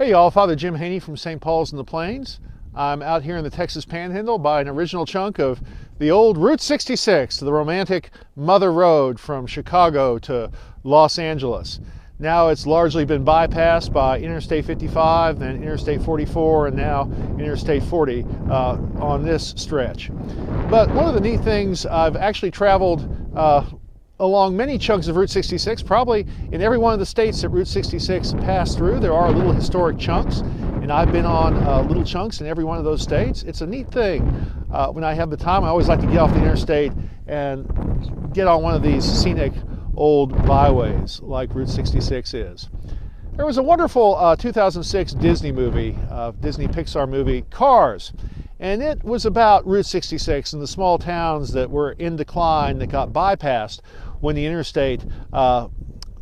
Hey y'all, Father Jim Haney from St. Paul's in the Plains. I'm out here in the Texas Panhandle by an original chunk of the old Route 66, the romantic Mother Road from Chicago to Los Angeles. Now it's largely been bypassed by Interstate 55, then Interstate 44, and now Interstate 40 on this stretch. But one of the neat things, I've actually traveled along many chunks of Route 66, probably in every one of the states that Route 66 passed through. There are little historic chunks, and I've been on little chunks in every one of those states. It's a neat thing. When I have the time, I always like to get off the interstate and get on one of these scenic old byways like Route 66 is. There was a wonderful 2006 Disney movie, Disney Pixar movie, Cars. And it was about Route 66 and the small towns that were in decline that got bypassed when the interstate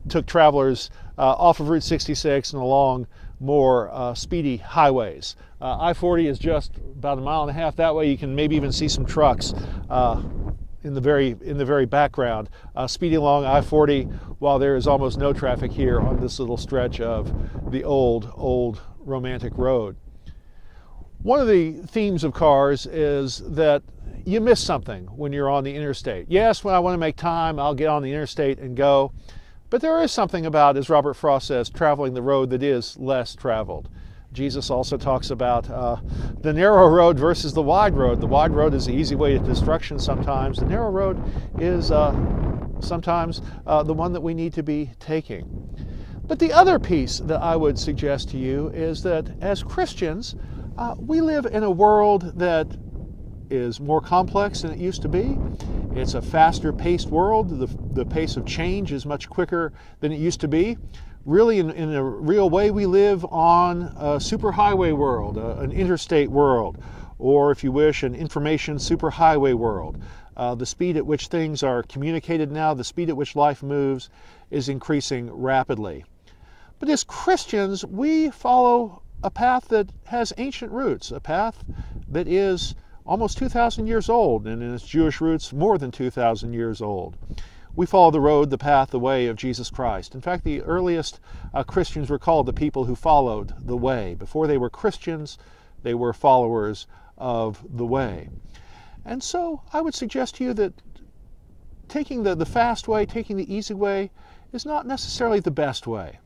took travelers off of Route 66 and along more speedy highways. I-40 is just about a mile and a half that way. You can maybe even see some trucks in the very background speeding along I-40 while there is almost no traffic here on this little stretch of the old romantic road. One of the themes of Cars is that you miss something when you're on the interstate. Yes, when I want to make time, I'll get on the interstate and go. But there is something about, as Robert Frost says, traveling the road that is less traveled. Jesus also talks about the narrow road versus the wide road. The wide road is the easy way to destruction sometimes. The narrow road is sometimes the one that we need to be taking. But the other piece that I would suggest to you is that as Christians, we live in a world that is more complex than it used to be. It's a faster paced world. The pace of change is much quicker than it used to be. Really, in a real way, we live on a superhighway world, an interstate world, or if you wish, an information superhighway world. The speed at which things are communicated now, the speed at which life moves, is increasing rapidly. But as Christians, we follow a path that has ancient roots, a path that is almost 2,000 years old, and in its Jewish roots, more than 2,000 years old. We follow the road, the path, the way of Jesus Christ. In fact, the earliest Christians were called the people who followed the way. Before they were Christians, they were followers of the way. And so I would suggest to you that taking the fast way, taking the easy way, is not necessarily the best way.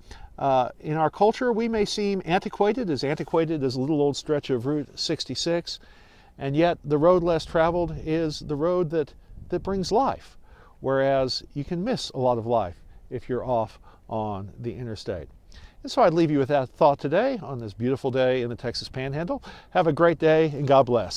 In our culture, we may seem antiquated as a little old stretch of Route 66, and yet the road less traveled is the road that brings life, whereas you can miss a lot of life if you're off on the interstate. And so I'd leave you with that thought today on this beautiful day in the Texas Panhandle. Have a great day, and God bless.